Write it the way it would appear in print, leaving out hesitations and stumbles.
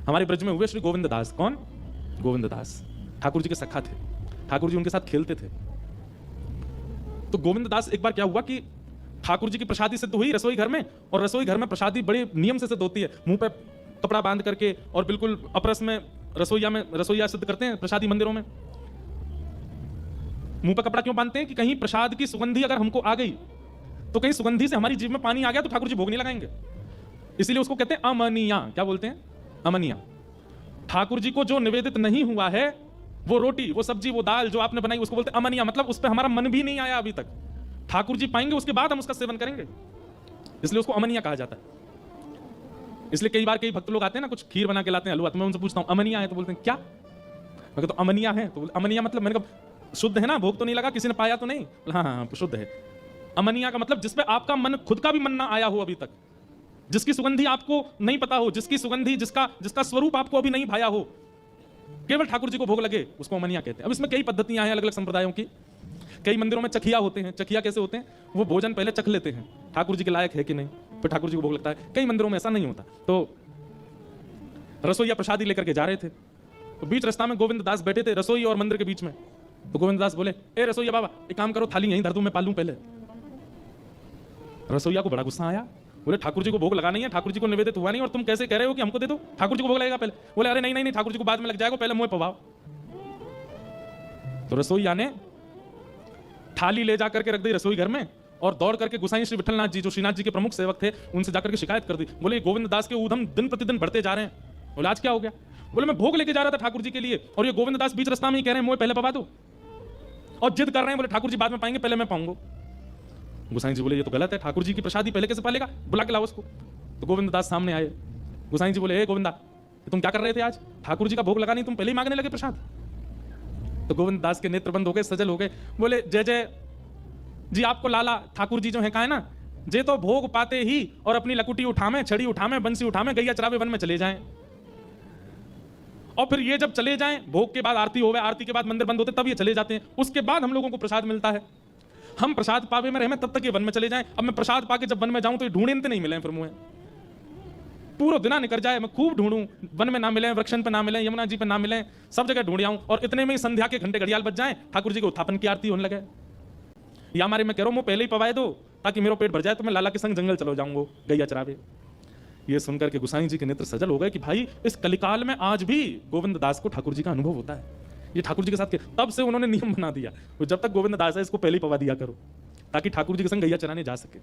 हमारे ब्रज में हुए श्री गोविंद दास। कौन? गोविंद दास ठाकुर जी के सखा थे, ठाकुर जी उनके साथ खेलते थे। तो गोविंद दास एक बार क्या हुआ कि ठाकुर जी की प्रसादी सिद्ध हुई रसोई घर में, और रसोई घर में प्रसादी बड़े नियम से सिद्ध होती है, मुंह पे कपड़ा बांध करके और बिल्कुल अपरस में रसोईया सिद्ध करते हैं प्रसादी मंदिरों में। मुंह पे कपड़ा क्यों बांधते हैं? कि कहीं प्रसाद की सुगंधी अगर हमको आ गई तो कहीं सुगंधी से हमारी जीभ में पानी आ गया तो ठाकुर जी भोग नहीं लगाएंगे, इसीलिए उसको कहते हैं अमनिया। क्या बोलते हैं? अमनिया। ठाकुर जी को जो निवेदित नहीं हुआ है, वो रोटी, वो सब्जी, वो दाल जो आपने बनाई, उसको बोलते हैं अमनिया। मतलब उस पर हमारा मन भी नहीं आया अभी तक, ठाकुर जी पाएंगे उसके बाद हम उसका सेवन करेंगे, इसलिए उसको अमनिया कहा जाता है। इसलिए कई बार कई भक्त लोग आते हैं ना, कुछ खीर बना के लाते हैं हलवा, तो मैं उनसे पूछता हूं अमनिया है? तो बोलते हैं क्या? मैं कहता हूं अमनिया है, तो अमनिया मतलब मैंने कहा शुद्ध है ना, भोग तो नहीं लगा, किसी ने पाया तो नहीं? हाँ हाँ शुद्ध है। अमनिया का मतलब जिसपे आपका मन, खुद का भी मन ना आया हो अभी तक, जिसकी सुगंधी आपको नहीं पता हो, जिसकी सुगंधी, जिसका स्वरूप आपको अभी नहीं भाया हो, केवल ठाकुर जी को भोग लगे, उसको अमनिया कहते हैं। अब इसमें कई पद्धतियां हैं अलग अलग संप्रदायों की। कई मंदिरों में चखिया होते हैं। चखिया कैसे होते हैं? वो भोजन पहले चख लेते हैं, ठाकुर जी के लायक है कि नहीं, फिर ठाकुर जी को भोग लगता है। कई मंदिरों में ऐसा नहीं होता। तो रसोईया प्रसादी लेकर के जा रहे थे, तो बीच रास्ता में गोविंद दास बैठे थे रसोई और मंदिर के बीच में। तो गोविंद दास बोले, ए रसोईया बाबा, एक काम करो, थाली यहीं धर दूं, मैं पालूं पहले। रसोईया को बड़ा गुस्सा आया, बोले ठाकुर जी को भोग लगा नहीं है, ठाकुर जी को निवेदित हुआ नहीं, और तुम कैसे कह रहे हो कि हमको दे दो, ठाकुर जी को भोग लगेगा पहले। बोले अरे नहीं नहीं नहीं, ठाकुर जी को बाद में लग जाएगा, पहले मुंह पवाओ। तो रसोईया ने थाली ले जाकर के रख दी रसोई घर में, और दौड़ करके गुसाई श्री विठलनाथ जी, जो श्रीनाथ जी के प्रमुख सेवक थे, उनसे जाकर के शिकायत कर दी। बोले गोविंद दास के ऊधम दिन प्रतिदिन बढ़ते जा रहे हैं। बोले आज क्या हो गया? बोले मैं भोग लेके जा रहा था ठाकुर जी के लिए, और ये गोविंद दास बीच रास्ता में ही कह रहे हैं मुझे पहले पवा दो, और जिद कर रहे हैं, बोले ठाकुर जी बाद में पाएंगे, पहले मैं पाऊंगा। गुसाई जी बोले ये तो गलत है, ठाकुर जी की प्रसादी पहले कैसे पालेगा, बुला के लाओ उसको। तो गोविंद दास सामने आए। गुसाई जी बोले, हे गोविंदा, तुम क्या कर रहे थे आज? ठाकुर जी का भोग लगा नहीं, तुम पहले ही मांगने लगे प्रसाद। तो गोविंद दास के नेत्र बंद हो गए, सजल हो गए। बोले जय जय जी, आपको लाला ठाकुर जी जो है, कहा है ना, जे तो भोग पाते ही और अपनी लकुटी उठामे, छड़ी उठामे, बंसी उठामे, गैया चरावे वन में चले जाएं, और फिर ये जब चले जाएं, भोग के बाद आरती होवे, आरती के बाद मंदिर बंद होते, तब ये चले जाते हैं, उसके बाद हम लोगों को प्रसाद मिलता है। हम प्रसाद पावे में रहे, तब तक ये वन में चले जाएं। अब मैं प्रसाद पाके जब वन में जाऊं तो ये ढूंढे नहीं मिले, फिर मुझे पूरा दिना निकल जाए, मैं खूब ढूंढूं, वन में ना मिले, वृक्षण पे ना मिले, यमुना जी पे ना मिले, सब जगह ढूंढ आऊं, और इतने में ही संध्या के घंटे घड़ियाल बज जाएं, ठाकुर जी के उत्थापन की आरती होने लगे। या हमारे मैं कह रहा हूं, मैं पहले ही पवाए दो ताकि मेरा पेट भर जाए, तो मैं लाला के संग जंगल चलो जाऊंगा गैया चरावे। ये सुनकर के गुसाई जी के नेत्र सजल हो गए कि भाई इस कलिकाल में आज भी गोविंद दास को ठाकुर जी का अनुभव होता है, ये ठाकुर जी के साथ के। तब से उन्होंने नियम बना दिया, जब तक गोविंद दास है इसको पहले ही पवा दिया करो, ताकि ठाकुर जी के संग गैया चराने जा सके।